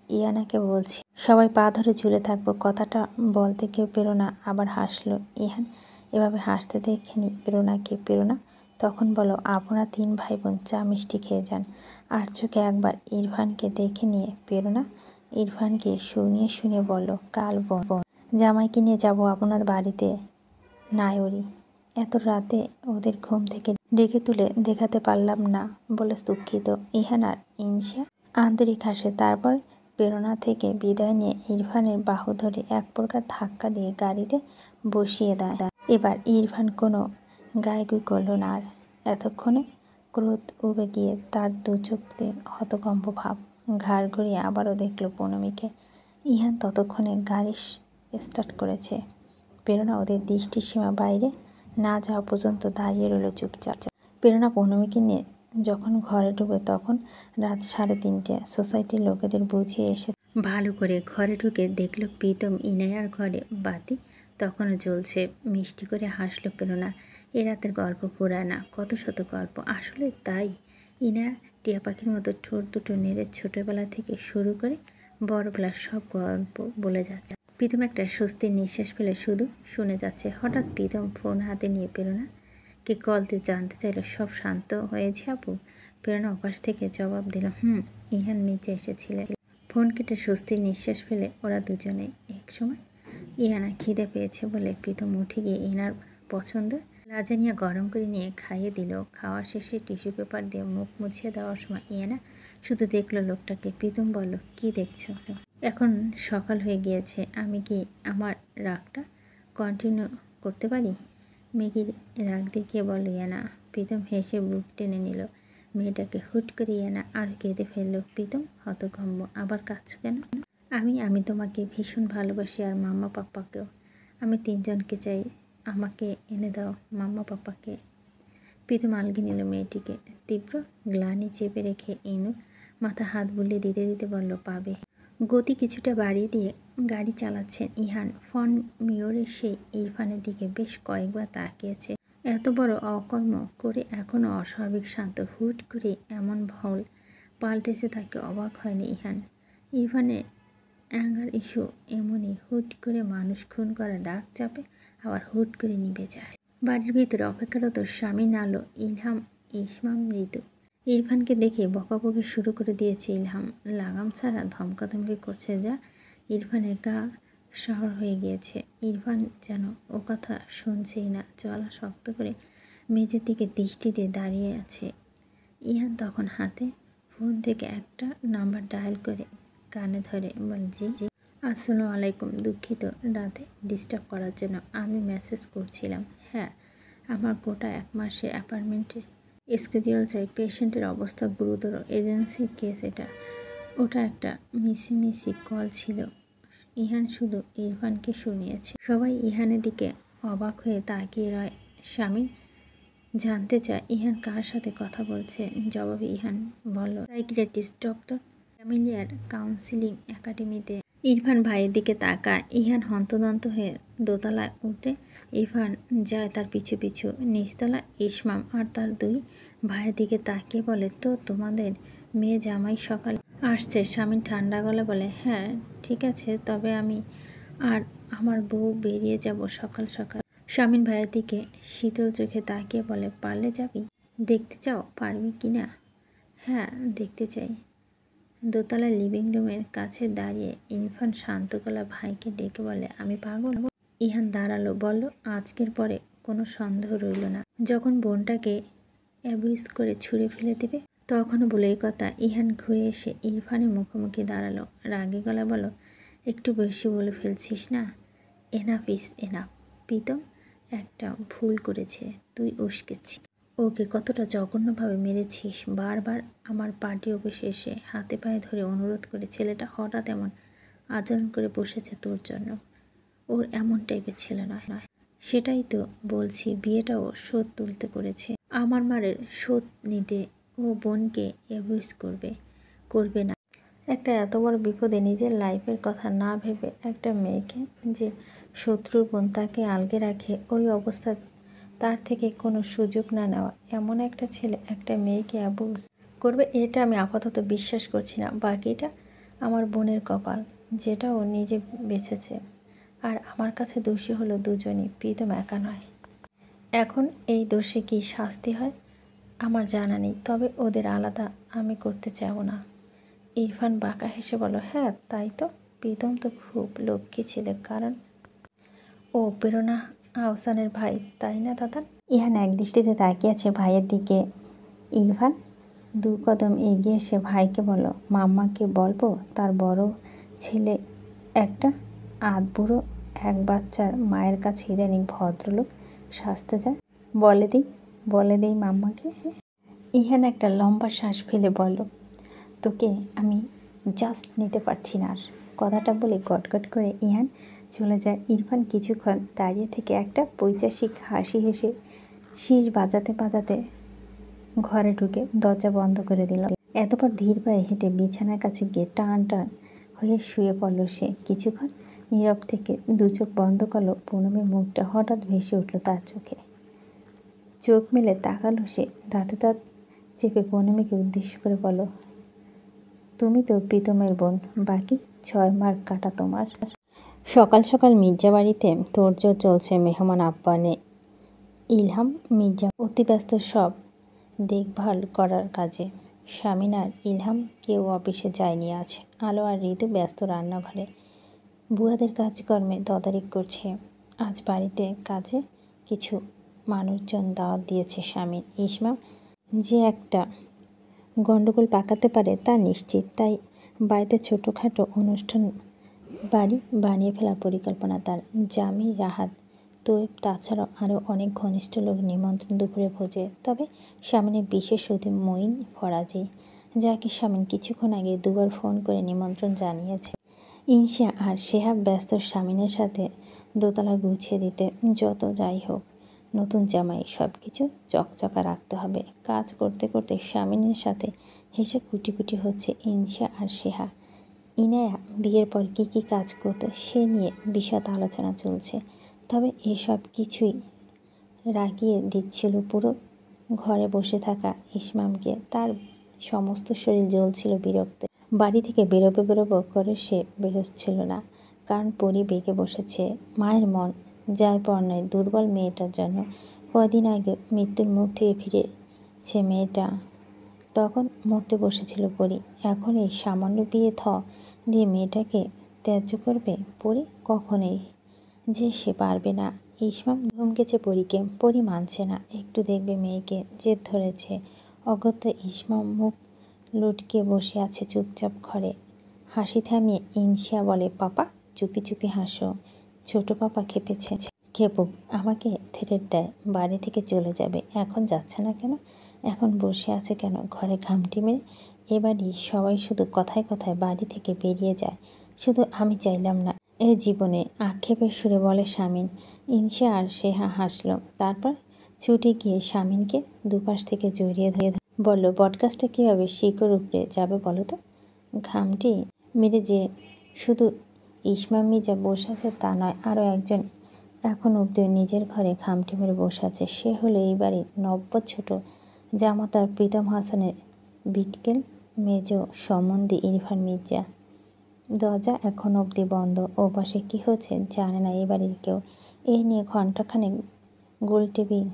ইয়ানাকে বলছি সবাই পা ধরে ঝুলে থাকবো। কথাটা বলতে গিয়ে প্রেরণা আবার হাসলো। ইহান এভাবে হাসতে দেখেনি প্রেরণাকে। প্রেরণা তখন বলো, আপনারা 3 ভাই বোন চা মিষ্টি খেয়ে যান। আর চোখে একবার ইরফানকে দেখে নিয়ে প্রেরণা ইরফানকে শুনিয়ে শুনিয়ে বলল, কাল বোন জামাইকে নিয়ে যাব আপনার বাড়িতে। নায়রি এত রাতে ওদের ঘুম থেকে ডেকে তুলে দেখাতে পারলাম না বলে দুঃখিত। ইহান আর ইনশা আন্তরিক হাসে। তারপর প্রেরণা থেকে বিদায় নিয়ে ইরফানের বাহু ধরে এক প্রকার ধাক্কা দিয়ে গাড়িতে বসিয়ে দেয়। এবার ইরফান কোনো গায়গুই করল না আর। এতক্ষণে ক্রোধ উবে গিয়ে তার দু চোখে হতকম্প ভাব। ঘাড় ঘুরিয়ে আবারও দেখল পুনমীকে। ইহান ততক্ষণে গাড়ি স্টার্ট করেছে। প্রেরণা ওদের দৃষ্টির সীমা বাইরে না যাওয়া পর্যন্ত দাঁড়িয়ে রইল চুপচাপ। প্রেরণা পুনমীকে নিয়ে যখন ঘরে ঢুকে তখন রাত 3:30। সোসাইটির লোকেদের বুঝিয়ে এসে ভালো করে ঘরে ঢুকে দেখল প্রীতম ইনায়ার ঘরে বাতি তখনও জ্বলছে। মিষ্টি করে হাসল প্রেরণা। এ রাতের গল্প পুরায় না, কত শত গল্প। আসলে তাই। ইনায়া টিয়া পাখির মতো ঠোঁট দুটো নেড়ে ছোটবেলা থেকে শুরু করে বড়বেলা সব গল্প বলে যাচ্ছে। প্রীতম একটা স্বস্তির নিঃশ্বাস ফেলে শুধু শুনে যাচ্ছে। হঠাৎ প্রীতম ফোন হাতে নিয়ে প্রেরণাকে কল দিয়ে জানতে চাইল, সব শান্ত হয়েছে আপু? প্রেরণা ওপাশ থেকে জবাব দিল, ইহান মির্জা এসেছিলেন। ফোন কেটে স্বস্তির নিঃশ্বাস ফেলে ওরা দুজনেই। এক সময় ইহানা খিদে পেয়েছে বলে প্রীতম উঠে গিয়ে ইনার পছন্দ লাজানিয়া গরম করে নিয়ে খাইয়ে দিল। খাওয়া শেষে টিস্যু পেপার দিয়ে মুখ মুছিয়ে দেওয়ার সময় ইহানা শুধু দেখল লোকটাকে। প্রীতম বলল, কি দেখছো? এখন সকাল হয়ে গিয়েছে, আমি কি আমার রাগটা কন্টিনিউ করতে পারি? মেয়েকে রাগ দেখিয়ে বলল ইহানা। প্রীতম হেসে বুক টেনে নিল মেয়েটাকে। হুট করে ইহানা আরও কেঁদে ফেলল। প্রীতম হতভম্ব। আবার কাঁদছো কেন? আমি তোমাকে ভীষণ ভালোবাসি, আর মাম্মা পাপ্পাকেও। আমি তিনজনকে চাই, আমাকে এনে দাও মাম্মা পাপ্পাকে। প্রীতম আলগি নিল মেয়েটিকে। তীব্র গ্লানি চেপে রেখে ইনু মাথা হাত বুলিয়ে দিতে দিতে বলল, পাবে। গতি কিছুটা বাড়িয়ে দিয়ে গাড়ি চালাচ্ছেন ইহান। ফোন মিররে সেই ইরফানের দিকে বেশ কয়েকবার তাকিয়েছে। এত বড় অকর্ম করে এখনও অস্বাভাবিক শান্ত। হুট করে এমন ভুল পাল্টেছে তাকে অবাক হয়নি ইহান। ইরফানের অ্যাঙ্গার ইস্যু এমনই, হুট করে মানুষ খুন করা ডাক চাপে, আবার হুট করে নিভে যায়। বাড়ির ভিতরে অপেক্ষারত স্বামী নালো, ইলহাম, ইসমাম, ঋতু। ইরফানকে দেখে বকাবকি শুরু করে দিয়েছে ইলহাম। লাগাম ছাড়া ধমকাধমকি করছে, যা ইরফানের গা শহর হয়ে গিয়েছে। ইরফান যেন ও কথা শুনছেই না। চলা শক্ত করে মেঝের দিকে দৃষ্টি দিয়ে দাঁড়িয়ে আছে। ইহান তখন হাতে ফোন থেকে একটা নাম্বার ডায়াল করে কানে ধরে বলে, জি। আসসালামু আলাইকুম, দুঃখিত রাতে ডিস্টার্ব করার জন্য। আমি মেসেজ করছিলাম। হ্যাঁ, আমার গোটা 1 মাসের অ্যাপার্টমেন্টে স্কেডিউল চাই। পেশেন্টের অবস্থা গুরুতর, এজেন্সি কেস এটা। ওটা একটা মিসি কল ছিল। ইহান শুধু ইরফানকে শুনিয়েছে। সবাই ইহানের দিকে অবাক হয়ে তাকিয়ে রয়। স্বামী জানতে চায় ইহান কার সাথে কথা বলছে। জবাবে ইহান বলল, সাইকিয়াট্রিস্ট ডক্টর, ফ্যামিলিয়ার কাউন্সিলিং একাডেমিতে। ইরফান ভাইয়ের দিকে তাকায়। ইহান হন্তদন্ত হয়ে দোতলায় উঠে ইরফান যায় তার পিছু পিছু। নিচতলায় ইসমাম আর তার 2 ভাইয়ের দিকে তাকিয়ে বলে, তো তোমাদের মেয়ে জামাই সকাল আসছে? স্বামী ঠান্ডা গলা বলে, হ্যাঁ ঠিক আছে, তবে আমি আর আমার বউ বেরিয়ে যাব সকাল সকাল। স্বামীন ভাইয়ের দিকে শীতল চোখে তাকিয়ে বলে, পারলে যাবি? দেখতে চাও পারবি কি না? হ্যাঁ দেখতে চাই। দোতলার লিভিং রুমের কাছে দাঁড়িয়ে ইরফান শান্ত গলা ভাইকে ডেকে বলে, আমি পাগল? ইহান দাঁড়ালো, বলল, আজকের পরে কোনো সন্দেহ রইল না। যখন বোনটাকে অ্যাবিউজ করে ছুঁড়ে ফেলে দেবে তখনও বলে এই কথা। ইহান ঘুরে এসে ইরফানের মুখোমুখি দাঁড়ালো। রাগী গলা বলল, একটু বেশি বলে ফেলছিস না? Enough is enough. প্রীতম একটা ভুল করেছে, তুই উস্কেছিস ওকে। কতটা জঘন্যভাবে মেরেছিস। বারবার আমার পার্টি অফিসে এসে হাতে পায়ে ধরে অনুরোধ করে ছেলেটা হঠাৎ এমন আচরণ করে বসেছে তোর জন্য। ওর এমন টাইপের ছেলে নয়। সেটাই তো বলছি, বিয়েটাও শোধ তুলতে করেছে। আমার মারের শোধ নিতে ও বোনকে অ্যাবিউজ করবে না। একটা এত বড় বিপদে নিজের লাইফের কথা না ভেবে একটা মেয়েকে যে শত্রুর বোন তাকে আলগে রাখে, ওই অবস্থা তার থেকে কোনো সুযোগ না নেওয়া। এমন একটা ছেলে একটা মেয়েকে অ্যাবিউজ করবে, এটা আমি আপাতত বিশ্বাস করছি না। বাকিটা আমার বোনের কপাল, যেটা ও নিজে বেছেছে। আর আমার কাছে দোষী হলো দুজনই, প্রীতম একা নয়। এখন এই দোষে কি শাস্তি হয় আমার জানা নেই, তবে ওদের আলাদা আমি করতে চাইব না। ইরফান বাঁকা হেসে বলল, হ্যাঁ তাই তো, প্রীতম তো খুব লক্ষ্মী ছেলে, কারণ ও প্রেরণা আহসানের ভাই, তাই না দাদা? ইহান একদৃষ্টিতে তাকিয়ে আছে ভাইয়ের দিকে। ইরফান 2 কদম এগিয়ে এসে ভাইকে বলল, মাম্মাকে বলবো তার বড় ছেলে একটা আধবুড়ো এক বাচ্চার মায়ের কাছে ইদানিং ভদ্রলোক সাজতে যায়। বলে দিই মাম্মাকে। ইহান একটা লম্বা শ্বাস ফেলে বলল, তোকে আমি জাস্ট নিতে পারছি না আর। কথাটা বলে গটগট করে ইহান চলে যায়। ইরফান কিছুক্ষণ দাঁড়িয়ে থেকে একটা পৈশাসিক হাসি হেসে শীষ বাজাতে বাজাতে ঘরে ঢুকে দরজা বন্ধ করে দিল। এতপর ধীর পায়ে হেঁটে বিছানার কাছে গিয়ে টান টান হয়ে শুয়ে পড়ল সে। কিছুক্ষণ নীরব থেকে 2 চোখ বন্ধ করল। পুনমের মুখটা হঠাৎ ভেসে উঠল তার চোখে। চোখ মেলে তাকালো সে, দাঁতে দাঁত চেপে পুনমীকে উদ্দেশ্য করে বলল, তুমি তো প্রীতমের বোন, বাকি 6 মার্ক কাটা তোমার। সকাল সকাল মির্জা বাড়িতে তোড়জোড় চলছে মেহমান আপ্যায়নে। ইলহাম মির্জা অতি ব্যস্ত সব দেখভাল করার কাজে। শামিন আর ইলহাম কেউ অফিসে যায়নি আজ। আলো আর ঋতু ব্যস্ত রান্নাঘরে বুয়াদের কাজকর্মে তদারকি করছে। আজ বাড়িতে কাজে কিছু মানুষজন দাওয়াত দিয়েছে শামিন। ইসমা যে একটা গণ্ডগোল পাকাতে পারে তা নিশ্চিত, তাই বাড়িতে ছোটোখাটো অনুষ্ঠান বাড়ি বানিয়ে ফেলার পরিকল্পনা তার। জামি, রাহাত, তোয়েব, তাছাড়াও আরও অনেক ঘনিষ্ঠ লোক নিমন্ত্রণ দুপুরে ভোজে। তবে শামিনের বিশেষ অতিথি মঈন ফরাজি, যাকে শামিন কিছুক্ষণ আগে 2 বার ফোন করে নিমন্ত্রণ জানিয়েছে। ইনশা আর শেহাব ব্যস্ত শামিনের সাথে দোতলা গুছিয়ে দিতে। যত যাই হোক, নতুন জামাই, সব কিছু চকচকা রাখতে হবে। কাজ করতে করতে শামিনের সাথে হেসে কুটি কুটি হচ্ছে ইনশা আর শেহা। ইনায়া বিয়ের পর কী কী কাজ করতে সে নিয়ে বিশদ আলোচনা চলছে। তবে এসব কিছুই রাগিয়ে দিচ্ছিল পুরো ঘরে বসে থাকা ইসমামকে। তার সমস্ত শরীর জ্বলছিল বিরক্তে। বাড়ি থেকে বেরোবো করে সে বেরোচ্ছিল না, কারণ পরি বেঁকে বসেছে। মায়ের মন যায় পর নয় দুর্বল মেয়েটার জন্য। কদিন আগে মৃত্যুর মুখ থেকে ফিরেছে মেয়েটা, তখন মরতে বসেছিল পরি। এখন এই সামান্য বিয়ে দিয়ে মেয়েটাকে ত্যায্য করবে পরি? কখনোই যে সে পারবে না। ইসমাম ধমকেছে পরীকে, পরি মানছে না। একটু দেখবে মেয়েকে, জেদ ধরেছে। অগত্যা ইসমাম মুখ লটকে বসে আছে চুপচাপ ঘরে। হাসি থামিয়ে ইনশিয়া বলে, পাপা চুপি চুপি হাসো। ছোট পাপা খেপেছে। খেপুক, আমাকে থ্রেট দেয়, বাড়ি থেকে চলে যাবে। এখন যাচ্ছে না কেন? এখন বসে আছে কেন ঘরে ঘামটি মেরে? এবারই সবাই শুধু কথায় কথায় বাড়ি থেকে বেরিয়ে যায়, শুধু আমি চাইলাম না। এ জীবনে আক্ষেপের সুরে বলে শামিন। ইনশা আর শেহা হাসল। তারপর ছুটে গিয়ে শামিনকে দুপাশ থেকে জড়িয়ে ধরে বলল, বটগাছটা কীভাবে শিকড় উপড়ে যাবে বলো তো? ঘামটি মেরে যে শুধু ইসমাম মির্জা বসে আছে তা নয়, আরও একজন এখন অব্দিও নিজের ঘরে ঘামটি মেরে বসে আছে। সে হলো এই বাড়ির নব্য ছোট জামাতার প্রীতম হাসানের বিটকেল মেজ সম্বন্ধী ইরফান মির্জা। দরজা এখন অবধি বন্ধ। ও পাশে কী হচ্ছে জানে না এ বাড়ির কেউ। এই নিয়ে ঘণ্টাখানেক গোলটেবিল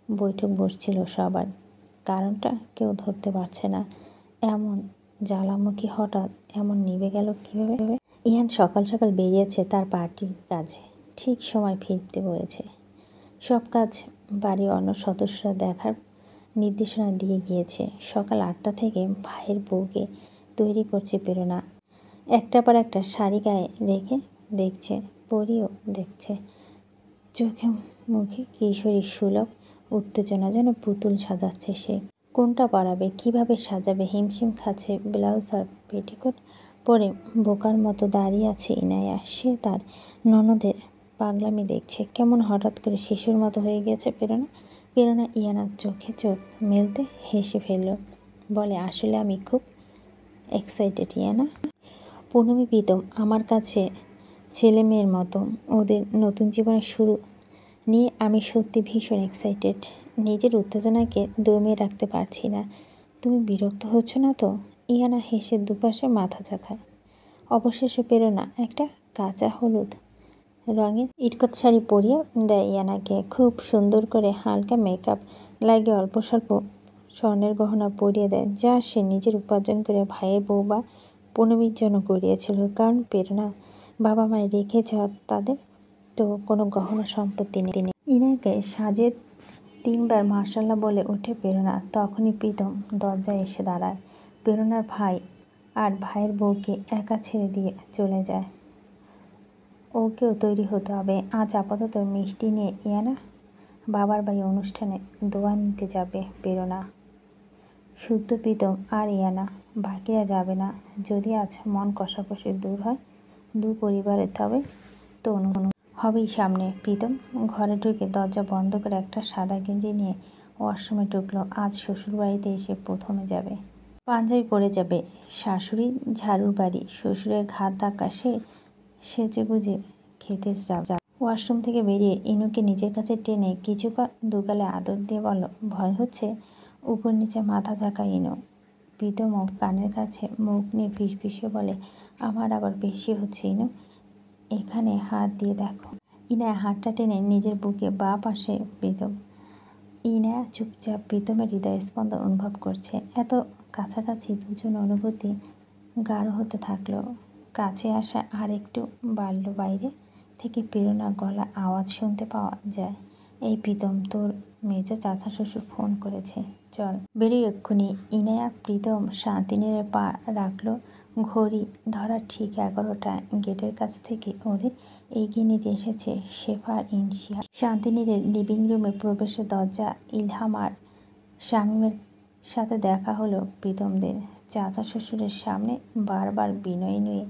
বৈঠক বসছিল সবার। কারণটা কেউ ধরতে পারছে না। এমন জ্বালামুখী হঠাৎ এমন নিভে গেল কীভাবে? ইহান সকাল সকাল বেরিয়েছে তার পার্টির কাজে। ঠিক সময় ফিরতে বলেছে। সব কাজ বাড়ির অন্য সদস্যরা দেখার নির্দেশনা দিয়ে গিয়েছে। সকাল 8টা থেকে ভাইয়ের বউকে তৈরি করছে প্রেরণা। একটার পর একটা শাড়ি গায়ে রেখে দেখছে, পরিও দেখছে। চোখে মুখে কিশোরী সুলভ উত্তেজনা, যেন পুতুল সাজাচ্ছে সে। কোনটা পরাবে, কিভাবে সাজাবে হিমশিম খাচ্ছে। ব্লাউজ আর পেটিকোট পরে বোকার মতো দাঁড়িয়ে আছে ইনায়া। সে তার ননদের পাগলামি দেখছে। কেমন হঠাৎ করে শিশুর মতো হয়ে গেছে প্রেরণা ইয়ানার চোখে চোখ মেলতে হেসে ফেলল। বলে, আসলে আমি খুব এক্সাইটেড ইয়ানা। পুনমী প্রীতম আমার কাছে ছেলে মেয়ের মতো। ওদের নতুন জীবনের শুরু নিয়ে আমি সত্যি ভীষণ এক্সাইটেড। নিজের উত্তেজনাকে দমিয়ে রাখতে পারছি না। তুমি বিরক্ত হচ্ছ না তো? ইয়ানা হেসে দুপাশে মাথা ঝাঁকায়। অবশেষে প্রেরণা একটা কাঁচা হলুদ রঙের ইটকত শাড়ি পরিয়ে দেয় ইয়ানাকে। খুব সুন্দর করে হালকা মেকআপ লাগিয়ে অল্প স্বল্প স্বর্ণের গহনা পরিয়ে দেয়, যা সে নিজের উপার্জন করে ভাইয়ের বউ বা পুনমির জন্য গড়িয়েছিল। কারণ প্রেরণা বাবা মায় রেখে যাওয়ার তাদের তো কোনো গহনা সম্পত্তি নেই। ইনায়াকে সাজে 3বার মাশাআল্লাহ বলে ওঠে প্রেরণা। তখনই প্রীতম দরজায় এসে দাঁড়ায়। প্রেরণার ভাই আর ভাইয়ের বউকে একা ছেড়ে দিয়ে চলে যায়। ওকেও তৈরি হতে হবে। আজ আপাতত মিষ্টি নিয়ে ইয়ানা বাবার বাড়ি অনুষ্ঠানে দোয়া নিতে যাবে প্রেরণা। শুদ্ধ প্রীতম আর ইয়ানা, বাকিরা যাবে না। যদি আজ মন কষাকষি দূর হয় দু পরিবারের, তবে তো হবেই সামনে। প্রীতম ঘরে ঢুকে দরজা বন্ধ করে একটা সাদা গেঞ্জি নিয়ে ওয়াশরুমে ঢুকলো। আজ শ্বশুরবাড়িতে এসে প্রথমে যাবে। পাঞ্জাবি পরে যাবে। শাশুড়ি ঝাড়ুর বাড়ি, শ্বশুরের ঘাত ধাক্কা, সে সেজেগুজে খেতে যাবে। ওয়াশরুম থেকে বেরিয়ে ইনুকে নিজের কাছে টেনে কিছুক্ষণ দুগালে আদর দিয়ে বলল, ভয় হচ্ছে? উপর নিচে মাথা ঝাঁকা ইনু। প্রীতমও কানের কাছে মুখ নিয়ে ফিসফিসিয়ে বলে, আমার আবার বেশি হচ্ছে ইনু, এখানে হাত দিয়ে দেখো। ইনায়া হাতটা টেনে নিজের বুকে বাঁ পাশে প্রীতম। ইনায়া চুপচাপ প্রীতমের হৃদয় স্পন্দন অনুভব করছে। এত কাছাকাছি দুজন অনুভূতি গাঢ় হতে থাকলো। কাছে আসা আর একটু বাড়ল। বাইরে থেকে প্রেরণা গলা আওয়াজ শুনতে পাওয়া যায়, এই প্রীতম, তোর মেজ চাচা শ্বশুর ফোন করেছে, চল বেরিয়ে এক্ষুনি। ইনায়া প্রীতম শান্তিনীরে পা রাখলো। ঘড়ি ধরা ঠিক 11টা। গেটের কাছ থেকে ওদের এগিয়ে নিতে এসেছে শেফা আর ইনশিয়া। শান্তিনীরের লিভিং রুমে প্রবেশের দরজা। ইলহাম আর শামীমের সাথে দেখা হলো প্রীতমদের। চাচা শ্বশুরের সামনে বারবার বিনয়ী নিয়ে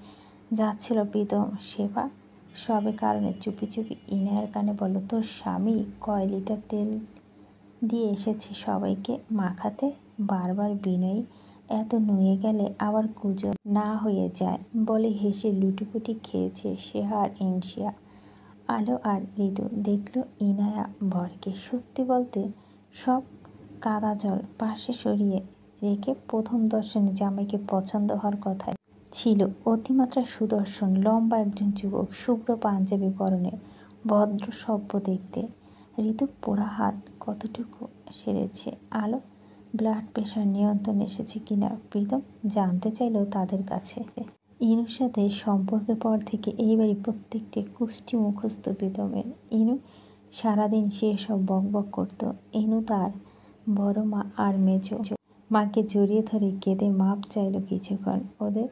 যাচ্ছিল প্রীতম। শেফা সবে কারণে চুপি চুপি ইনায়ার কানে বলল, তোর স্বামী কয় লিটার তেল দিয়ে এসেছে সবাইকে মাখাতে। বারবার বিনয়ী এত নুয়ে গেলে আবার গুজব না হয়ে যায় বলে হেসে লুটিপুটি খেয়েছে শেফা আর ইনশিয়া। আলো আর ঋতু দেখল ইনায়া বরকে। সত্যি বলতে সব কাদা জল পাশে সরিয়ে রেখে প্রথম দর্শনে জামাইকে পছন্দ হওয়ার কথাই ছিল। অতিমাত্রা সুদর্শন, লম্বা একজন যুবক, শুভ্র পাঞ্জাবি পরনে, ভদ্র সভ্য দেখতে। ঋতু পোড়া হাত কতটুকু সেরেছে। আলো ব্লাড প্রেশার নিয়ন্ত্রণ এসেছে কিনা প্রীতম জানতে চাইল তাদের কাছে। ইনুর সাথে সম্পর্কের পর থেকে এইবারই প্রত্যেকটি কুষ্টি মুখস্থ প্রীতমের। ইনু সারাদিন সে সব বকবক করত। ইনু তার বড় মা আর মেজ মাকে জড়িয়ে ধরে কেঁদে মাপ চাইল কিছুক্ষণ। ওদের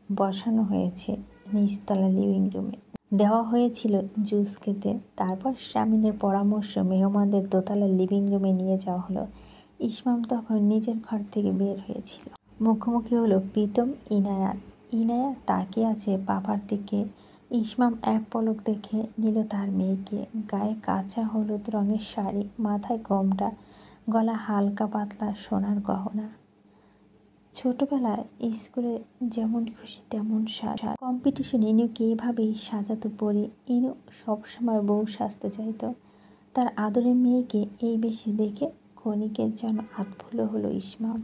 বসানো হয়েছে নিচতলা লিভিং রুমে। দেওয়া হয়েছিল জুস খেতে। তারপর স্বামীনের পরামর্শ মেহমানদের দোতলা লিভিং রুমে নিয়ে যাওয়া হলো। ইসমাম তখন নিজের ঘর থেকে বের হয়েছিল। মুখোমুখি হলো প্রীতম ইনায়ার। ইনায়া তাকিয়ে আছে পাপার দিকে। ইসমাম এক পলক দেখে নিল তার মেয়েকে। গায়ে কাঁচা হলুদ রঙের শাড়ি, মাথায় ঘোমটা, গলা হালকা পাতলা সোনার গহনা। ছোটবেলায় স্কুলে যেমন খুশি তেমন সাজা। কম্পিটিশন ইনুকে এভাবেই সাজাতো পরি। ইনু সবসময় বউ সাজতে চাইত। তার আদরের মেয়েকে এই বেশি দেখে ক্ষণিকের যেন আতফুল্ল হলো ইসমাম।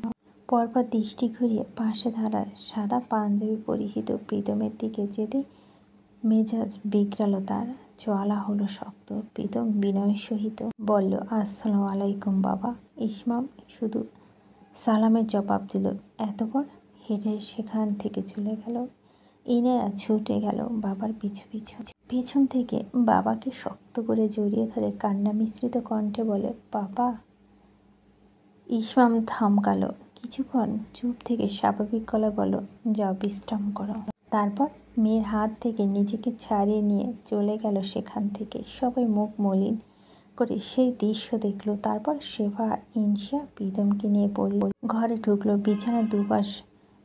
পরপর দৃষ্টি ঘুরিয়ে পাশে দাঁড়ায় সাদা পাঞ্জাবি পরিহিত প্রীতমের দিকে যেতে মেজাজ বিগড়াল তার। চলা হলো শক্ত। প্রীতম বিনয়ের সহিত বলল, আসসালামু আলাইকুম বাবা। ইসমাম শুধু সালামের জবাব দিল। এতপর হেঁটে সেখান থেকে চলে গেল। ইনায়া ছুটে গেল বাবার পিছু পিছু। পেছন থেকে বাবাকে শক্ত করে জড়িয়ে ধরে কান্না মিশ্রিত কণ্ঠে বলে, পাপা। ইসমাম থমকালো। কিছুক্ষণ চুপ থেকে স্বাভাবিক গলায় বলল, যাও বিশ্রাম করো। তারপর মেয়ের হাত থেকে নিজেকে ছাড়িয়ে নিয়ে চলে গেল সেখান থেকে। সবাই মুখ মলিন করে সেই দৃশ্য দেখলো। তারপর শেফা ইনশিয়া প্রীতমকে নিয়ে ঘরে ঢুকলো। বিছানার দুপাশ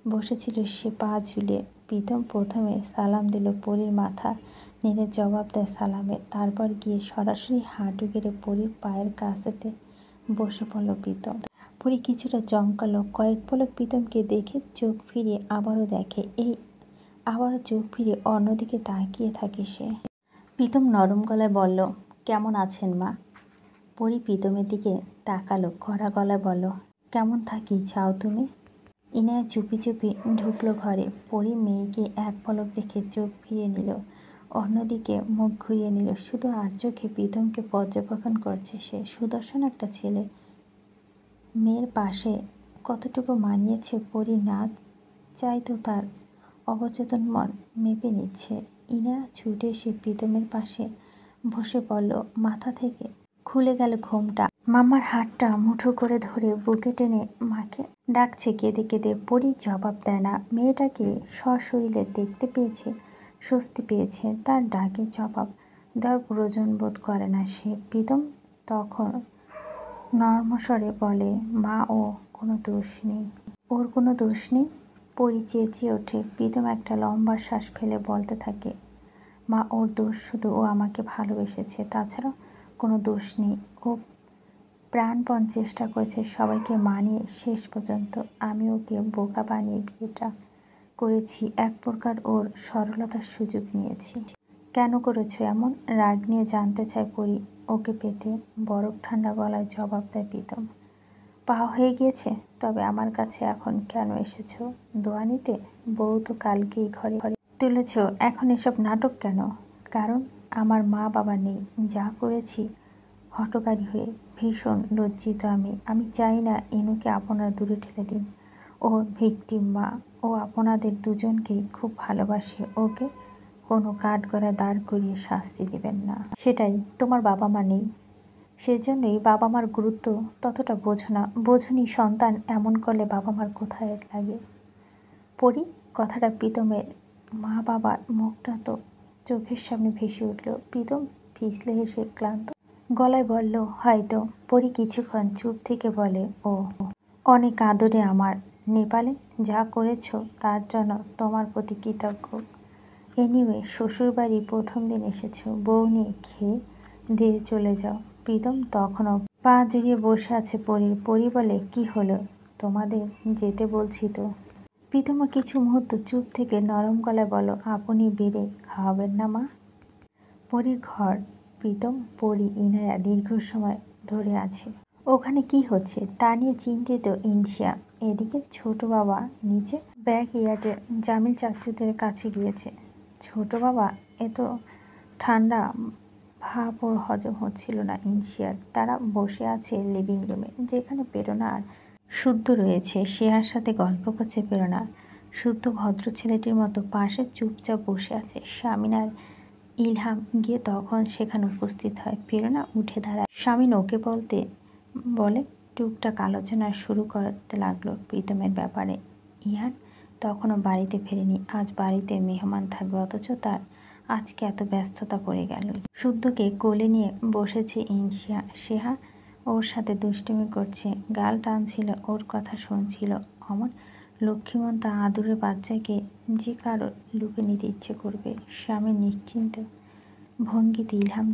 বসেছিল সে পা ঝুলিয়ে। প্রীতম প্রথমে সালাম দিল। পরীর মাথা নেড়ে জবাব দেয় সালামের। তারপর গিয়ে সরাসরি হাঁটু গেড়ে পরীর পায়ের কাছেতে বসে পড়ল প্রীতম। পরী কিছুটা চমকালো। কয়েক পলক প্রীতমকে দেখে চোখ ফিরিয়ে আবারও দেখে। আবারও চোখ ফিরিয়ে অন্যদিকে তাকিয়ে থাকে সে। প্রীতম নরম গলায় বলল, কেমন আছেন মা? পরী প্রীতমের দিকে তাকালো। কড়া গলায় বলল, কেমন থাকি চাও তুমি? ইনায়া চুপি চুপি ঢুকলো ঘরে। পরী মেয়েকে এক পলক দেখে চোখ ফিরিয়ে নিল, অন্যদিকে মুখ ঘুরিয়ে নিল। শুধু আর চোখে প্রীতমকে পর্যবেক্ষণ করছে সে। সুদর্শন একটা ছেলে, মেয়ের পাশে কতটুকু মানিয়েছে পরি না চাইতো তার অবচেতন মন মেপে নিচ্ছে। ইনা ছুটে এসে প্রীতমের পাশে বসে পড়ল। মাথা থেকে খুলে গেল ঘোমটা। মাম্মার হাতটা মুঠো করে ধরে বুকে টেনে মাকে ডাকছে কেঁদে কেঁদে। পরি জবাব দেয় না। মেয়েটাকে সশরীরে দেখতে পেয়েছে, স্বস্তি পেয়েছে। তার ডাকে জবাব দেওয়ার প্রয়োজন বোধ করে না সে। প্রীতম তখন নর্মস্বরে বলে, মা ও কোনো দোষ নেই, ওর কোনো দোষ নেই। পরি চেঁচিয়ে ওঠে। প্রীতম একটা লম্বা শ্বাস ফেলে বলতে থাকে, মা ওর দোষ শুধু ও আমাকে ভালোবেসেছে, তাছাড়া কোনো দোষ নেই। ও প্রাণপণ চেষ্টা করেছে সবাইকে মানিয়ে। শেষ পর্যন্ত আমি ওকে বোকা বানিয়ে বিয়েটা করেছি। এক প্রকার ওর সরলতার সুযোগ নিয়েছি। কেন করেছো এমন? রাগ নিয়ে জানতে চায় পরি। ওকে পেতে বরফ ঠান্ডা গলায় জবাব দেয় প্রীতম, পাওয়া হয়ে গিয়েছে। তবে আমার কাছে এখন কেন এসেছো? দোয়া নিতে? বউ তো কালকেই ঘরে ঘরে তুলেছ, এখন এসব নাটক কেন? কারণ আমার মা বাবা নেই। যা করেছি হঠকারী হয়ে ভীষণ লজ্জিত আমি চাই না ইনুকে আপনারা দূরে ঠেলে দিন। ও ভিকটিম মা, ও আপনাদের দুজনকেই খুব ভালোবাসে। ওকে কোনো কাঠগড়ায় দাঁড় করিয়ে শাস্তি দেবেন না। সেটাই, তোমার বাবা মা নেই, সেজন্যই বাবা মার গুরুত্ব ততটা বোঝো না। বোঝনি সন্তান এমন করলে বাবা মার কোথায় লাগে। পরি কথাটা প্রীতমের মা বাবার মুখটা তো চোখের সামনে ভেসে উঠল। প্রীতম ফিসলে হেসে ক্লান্ত গলায় বলল, হয়তো। পরি কিছুক্ষণ চুপ থেকে বলে, ও অনেক আদরে আমার। নেপালে যা করেছ তার জন্য তোমার প্রতি কৃতজ্ঞ। এনিওয়ে, শ্বশুরবাড়ি প্রথম দিন এসেছ, বউ নিয়ে খেয়ে দিয়ে চলে যাও। প্রীতম তখনও পা জড়িয়ে বসে আছে পরির। পরি বলে, কি হলো? তোমাদের যেতে বলছি তো। প্রীতমও কিছু মুহূর্ত চুপ থেকে নরম গলায় বলো, আপনি বেড়ে খাওয়াবেন না মা? পরির ঘর। প্রীতম, পরি, ইনায়া দীর্ঘ সময় ধরে আছে। ওখানে কি হচ্ছে তা নিয়ে চিন্তিত ইনশিয়া। এদিকে ছোট বাবা নিচে ব্যাক ইয়ার্ডে জামিল চাচুদের কাছে গিয়েছে। ছোট বাবা এত ঠান্ডা ভাব ওর হজম হচ্ছিল না ইনশিয়ার। তারা বসে আছে লিভিং রুমে, যেখানে প্রেরণা আর শুদ্ধ রয়েছে। শেহার সাথে গল্প করছে প্রেরণা। শুদ্ধ ভদ্র ছেলেটির মতো পাশে চুপচাপ বসে আছে। শামিন আর ইলহাম গিয়ে তখন সেখানে উপস্থিত হয়। প্রেরণা উঠে দাঁড়ায়। শামিন ওকে বলে টুকটাক আলোচনা শুরু করতে লাগলো প্রীতমের ব্যাপারে। ইহান তখনও বাড়িতে ফেরেনি। আজ বাড়িতে মেহমান থাকবে, অথচ তার আজকে এত ব্যস্ততা পড়ে গেল। শুদ্ধকে কোলে নিয়ে বসেছে ইনশিয়া। সেহা ওর সাথে দুষ্টুমি করছে, গাল টানছিল, ওর কথা শুনছিল। অমন লক্ষ্মীমন্ত আদুরে বাচ্চাকে যে কারো লুকে নিতে ইচ্ছে করবে। স্বামী নিশ্চিন্ত ভঙ্গিতে ইলহাম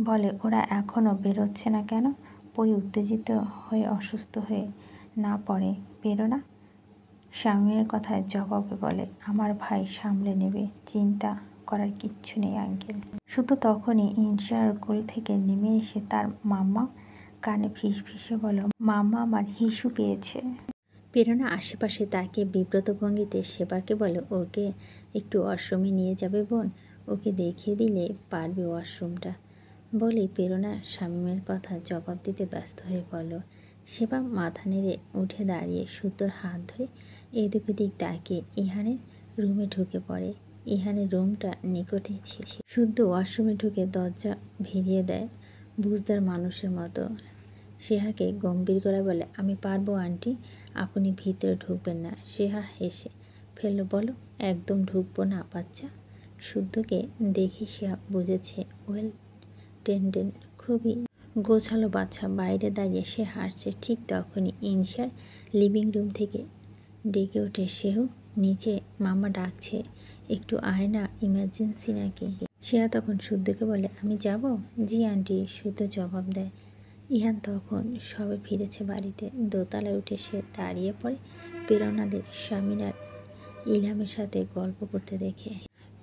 বলে, ওরা এখনও বেরোচ্ছে না কেন? পরি উত্তেজিত হয়ে অসুস্থ হয়ে না পড়ে। প্রেরণা স্বামীর কথায় জবাবে বলে, আমার ভাই সামলে নেবে, চিন্তা করার কিচ্ছু নেই আঙ্কেল। শুধু তখনই ইনশিয়ার কোল থেকে নেমে এসে তার মাম্মা কানে ফিসফিসে বলো, মাম্মা আমার হিসু পেয়েছে। প্রেরণা আশেপাশে তাকে বিব্রত ভঙ্গিতে সেবাকে বলে, ওকে একটু ওয়াশরুমে নিয়ে যাবে বোন, ওকে দেখিয়ে দিলে পারবে ওয়াশরুমটা। বলে প্রেরণা শামীমের কথা জবাব দিতে ব্যস্ত হয়ে পড়ল। সেবা মাথা নেড়ে উঠে দাঁড়িয়ে শুদ্ধর হাত ধরে এদিক ওদিক তাকিয়ে ইহানের রুমে ঢুকে পড়ে। ইহানের রুমটা নিকটে ছিল। শুদ্ধ ওয়াশরুমে ঢুকে দরজা ভিড়িয়ে দেয় বুঝদার মানুষের মতো। সেহাকে গম্ভীর গলায় বলে, আমি পারবো আন্টি, আপনি ভিতরে ঢুকবেন না। সেহা হেসে ফেলল, বলো একদম ঢুকবো না বাচ্চা। শুদ্ধকে দেখে সেহা বুঝেছে ওয়েল টেন্ডেড, খুবই গোছালো বাচ্চা। বাইরে দাঁড়িয়ে সে হাসছে। ঠিক তখনই ইনশার লিভিং রুম থেকে ডেকে ওঠে, সেহু নিচে, মামা ডাকছে, একটু আয় না, ইমার্জেন্সি নাকি? সেহা তখন শুদ্ধকে বলে, আমি যাব? জি আন্টি, শুদ্ধ জবাব দেয়। ইহান তখন সবে ফিরেছে বাড়িতে। দোতলায় উঠে সে দাঁড়িয়ে পড়ে প্রেরণাদের স্বামীর আর ইলহামের সাথে গল্প করতে দেখে।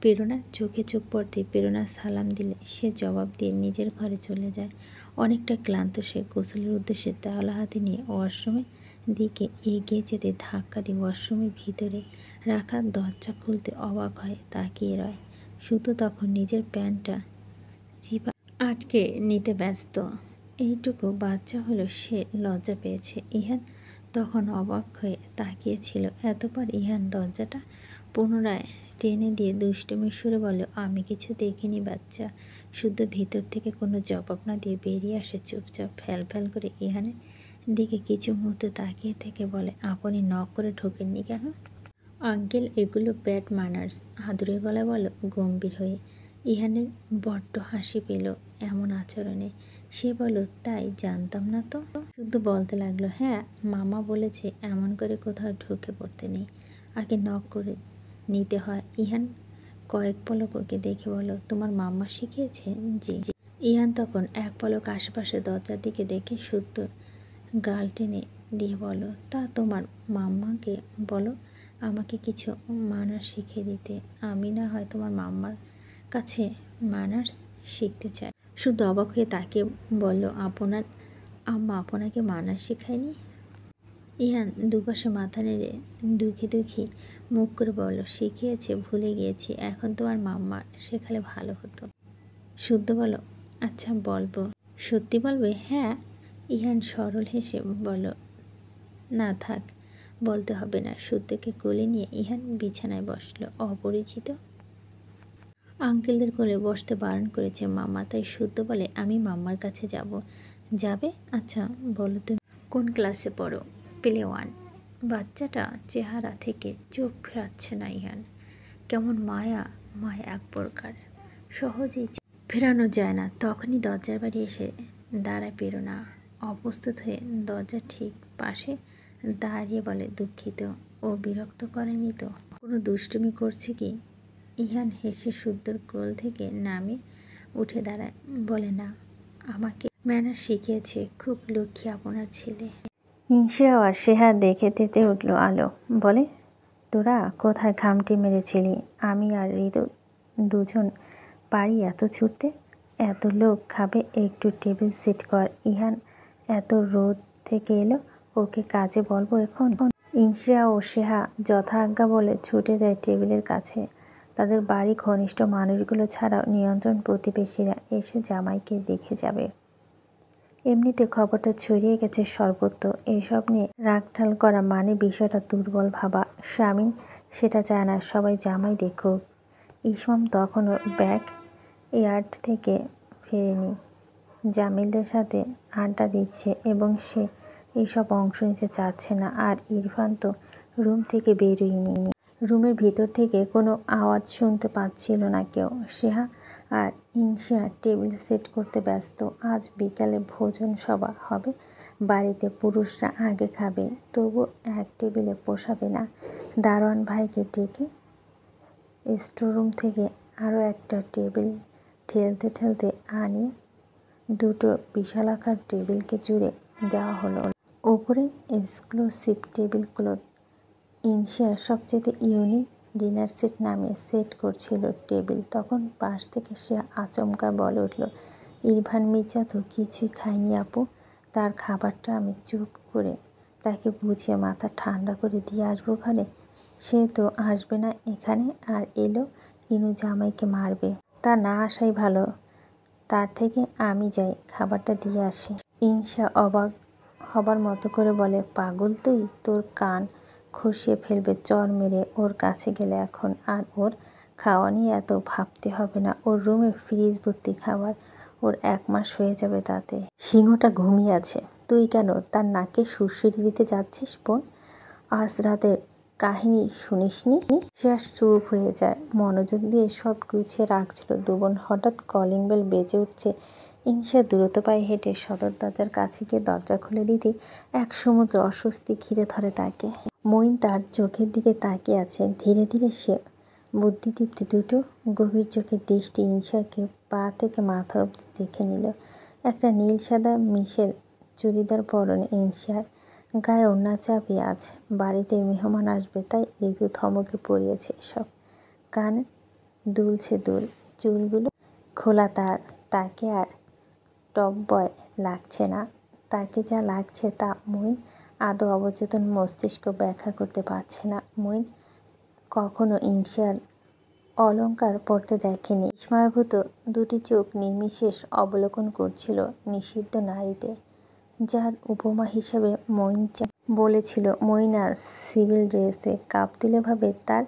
প্রেরণার চোখে চোখ পড়তে প্রেরণা সালাম দিলে সে জবাব দিয়ে নিজের ঘরে চলে যায়। অনেকটা ক্লান্ত সে গোসলের উদ্দেশ্যে তাওয়ালা হাতে নিয়ে ওয়াশরুমের দিকে এগিয়ে যেতে ধাক্কা দিয়ে ওয়াশরুমের ভিতরে রাখা দরজা খুলতে অবাক হয়ে তাকিয়ে রয়। শুধু তখন নিজের প্যান্টটা চিপা আটকে নিতে ব্যস্ত। এইটুকু বাচ্চা হলো সে লজ্জা পেয়েছে। ইহান তখন অবাক হয়ে তাকিয়েছিল। এতপর ইহান দরজাটা পুনরায় টেনে দিয়ে দুষ্টুমি সুরে বলল, আমি কিছু দেখিনি বাচ্চা। শুদ্ধ ভিতর থেকে কোনো জবাব না দিয়ে বেরিয়ে আসে চুপচাপ। ফ্যাল ফ্যাল করে ইহানের দিকে কিছু মুহূর্ত তাকিয়ে থেকে বলে, আপনি নক করে ঢোকেননি কেন? আঙ্কেল, এগুলো ব্যাড ম্যানার্স, আদুরে গলায় বলো গম্ভীর হয়ে। ইহানের বড্ড হাসি পেল এমন আচরণে। সে বলল, তাই জানতাম না তো। শুদ্ধ বলতে লাগলো, হ্যাঁ, মামা বলেছে এমন করে কোথাও ঢুকে পড়তে নেই, আগে নক করে নিতে হয়। ইহান কয়েক পলক ওকে দেখে বলল, তোমার মাম্মা শিখিয়েছে? জি। ইহান তখন এক পলক আশেপাশে দরজার দিকে দেখে শুদ্ধ গাল টেনে দিয়ে বলো, তা তোমার মাম্মাকে বলো আমাকে কিছু ম্যানার্স শিখিয়ে দিতে। আমি না হয় তোমার মাম্মার কাছে ম্যানার্স শিখতে চাই। শুদ্ধ অবাক হয়ে তাকে বলল, আপনার আম্মা আপনাকে ম্যানার্স শেখায়নি? ইহান দুপাশে মাথা নেড়ে দুঃখী দুঃখী মুখ করে বলল, শিখিয়েছে, ভুলে গিয়েছি, এখন তোমার মাম্মা শেখালে ভালো হতো। শুদ্ধ বলল, আচ্ছা বলবো। সত্যি বলবে? হ্যাঁ। ইহান সরল হেসে বলল, না থাক, বলতে হবে না। শুদ্ধকে কোলে নিয়ে ইহান বিছানায় বসল। অপরিচিত আঙ্কেলদের কোলে বসতে বারণ করেছে মামা, তাই শুদ্ধ বলে, আমি মাম্মার কাছে যাব। যাবে? আচ্ছা বলো তুমি কোন ক্লাসে পড়ো? প্লে 1। বাচ্চাটা চেহারা থেকে চোখ ফেরাচ্ছে না ইহান। কেমন মায়া মায়া এক প্রকার, সহজেই ফেরানো যায় না। তখনই দরজার বাড়ি এসে দাঁড়ায় প্রেরণা। অপ্রস্তুত হয়ে দরজার ঠিক পাশে দাঁড়িয়ে বলে, দুঃখিত, ও বিরক্ত করেনি তো? কোনো দুষ্টুমি করছে কি? ইহান হেসে শুদ্ধর কোল থেকে নামে উঠে দাঁড়ায়, বলে, না, আমাকে ম্যানার্স শিখিয়েছে, খুব লক্ষ্মী আপনার ছেলে। ইনশিয়া আর সেহা দেখে তেতে উঠল আলো। বলে, তোরা কোথায় খামটি মেরেছিলি? আমি আর ঋতু দুজন পারি এত ছুটতে? এত লোক খাবে, একটু টেবিল সেট কর। ইহান এত রোদ থেকে এলো, ওকে কাজে বলবো এখন? ইনশিয়া ও সেহা যথা আজ্ঞা বলে ছুটে যায় টেবিলের কাছে। তাদের বাড়ি ঘনিষ্ঠ মানুষগুলো ছাড়াও নিয়ন্ত্রণ প্রতিবেশীরা এসে জামাইকে দেখে যাবে। এমনিতে খবরটা ছড়িয়ে গেছে সর্বত্র। এসব নিয়ে রাগঢাল করা মানে বিষয়টা দুর্বল ভাবা। স্বামী সেটা চায় না, সবাই জামাই দেখুক। ইসমাম তখনও ব্যাক ইয়ার্ড থেকে ফেরেনি, জামিলদের সাথে আড্ডা দিচ্ছে এবং সে এইসব অংশ নিতে চাচ্ছে না। আর ইরফান তো রুম থেকে বেরোয়নি। রুমের ভিতর থেকে কোনো আওয়াজ শুনতে পাচ্ছিল না কেউ। সেহা আর ইনশিয়া টেবিল সেট করতে ব্যস্ত। আজ বিকালে ভোজন সভা হবে বাড়িতে, পুরুষরা আগে খাবে, তবু এক টেবিলে পোষাবে না। দারোয়ান ভাইকে ডেকে স্টোররুম থেকে আরও একটা টেবিল ঠেলতে ঠেলতে আনিয়ে দুটো বিশালাকার টেবিলকে জুড়ে দেওয়া হলো। ওপরে এক্সক্লুসিভ টেবিলগুলো ইনশিয়ার সবচেয়ে ইউনিক ডিনার সেট নামে সেট করছিল টেবিল। তখন পাশ থেকে সে আচমকা বলে উঠল, ইরফান মির্জা তো কিছুই খায়নি আপু, তার খাবারটা আমি চুপ করে তাকে বুঝিয়ে মাথা ঠান্ডা করে দিয়ে আসবো ঘরে। সে তো আসবে না এখানে, আর এলো ইনু জামাইকে মারবে। তা না আসাই ভালো, তার থেকে আমি যাই খাবারটা দিয়ে আসি। ইনশা অবাক হবার মতো করে বলে, পাগল তুই? তোর কান খসিয়ে ফেলবে চর মেরে ওর কাছে গেলে এখন। আর ওর খাওয়া নিয়ে এত ভাবতে হবে না, ওর রুমে ফ্রিজ ভর্তি খাবার, ওর 1 মাস হয়ে যাবে তাতে। সিংহটা ঘুমিয়ে আছে, তুই কেন তার নাকে সুড়সুড়ি দিতে যাচ্ছিস বোন? আজ রাতের কাহিনী শুনিসনি? সে আর চুপ হয়ে যায়, মনোযোগ দিয়ে সব গুছিয়ে রাখছিল। দুবোন হঠাৎ কলিং বেল বেজে উঠছে। ইনশা দ্রুত পায়ে হেঁটে সদর দরজার কাছে গিয়ে দরজা খুলে দিতে এক সমুদ্র অস্বস্তি ঘিরে ধরে তাকে। মঈন তার চোখের দিকে তাকিয়ে আছে। ধীরে ধীরে সে বুদ্ধিদীপ্তি দুটো গভীর চোখের দৃষ্টি ইনশাকে পা থেকে মাথা অবধি দেখে নিল। একটা নীল সাদা মিশেল চুড়িদার পরনে ইনশার গায়ে ওড়না চাপিয়ে আছে। বাড়িতে মেহমান আসবে তাই ঋতু থমকে পড়িয়েছে এসব। কান দুলছে দুল, চুলগুলো খোলা তার। তাকে আর টপ বয় লাগছে না। তাকে যা লাগছে তা মঈন আদৌ অবচেতন মস্তিষ্ক ব্যাখ্যা করতে পারছে না। মঈন কখনো ইনশার অলংকার পড়তে দেখেনি। বিস্ময়ভূত দুটি চোখ নির্বিশেষ অবলোকন করছিল নিষিদ্ধ নারীতে, যার উপমা হিসেবে মঈন বলেছিল মইনা সিভিল ড্রেসে কাপ দিলে ভাবে তার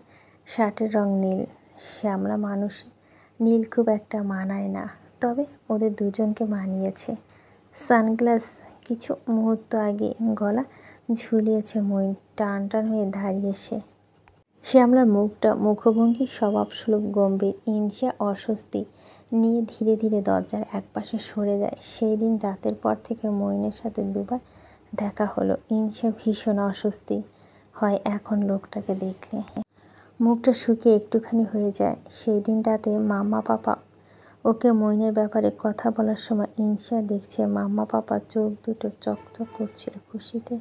শার্টের রং নীল। শ্যামলা মানুষ, নীল খুব একটা মানায় না, তবে ওদের দুজনকে মানিয়েছে। সানগ্লাস কিছু মুহূর্ত আগে গলা ঝুলিয়েছে মইন, টান টান হয়ে দাঁড়িয়ে সে। শ্যামলার মুখভঙ্গি স্বভাবসুলভ গম্ভীর। ইনসা অস্বস্তি নিয়ে ধীরে ধীরে দরজার একপাশে সরে যায়। সেই দিন রাতের পর থেকে মইনের সাথে দুবার দেখা হলো। ইনসা ভীষণ অস্বস্তি হয় এখন লোকটাকে দেখলে। মুখটা শুকিয়ে একটুখানি হয়ে যায়। সেই দিন রাতে মাম্মা পাপা ওকে মইনের ব্যাপারে কথা বলার সময় ইনসা দেখছে মাম্মা পাপার চোখ দুটো চকচক করছিল খুশিতে।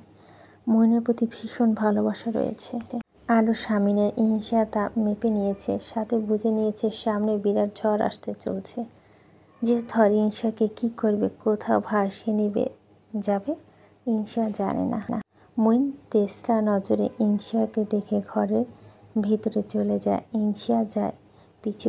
মইনের প্রতি ভীষণ ভালোবাসা রয়েছে। আলো সামিনের ইনসা তা মেপে নিয়েছে, সাথে বুঝে নিয়েছে সামনে বিরাট ঝড় আসতে চলছে। যে ঝড় ইনসাকে কি করবে, কোথাও ভাসিয়ে নিবে যাবে ইনসা জানে না। মইন তেসরা নজরে ইনসাকে দেখে ঘরের ভিতরে চলে যায়। ইনসা যায় পিছু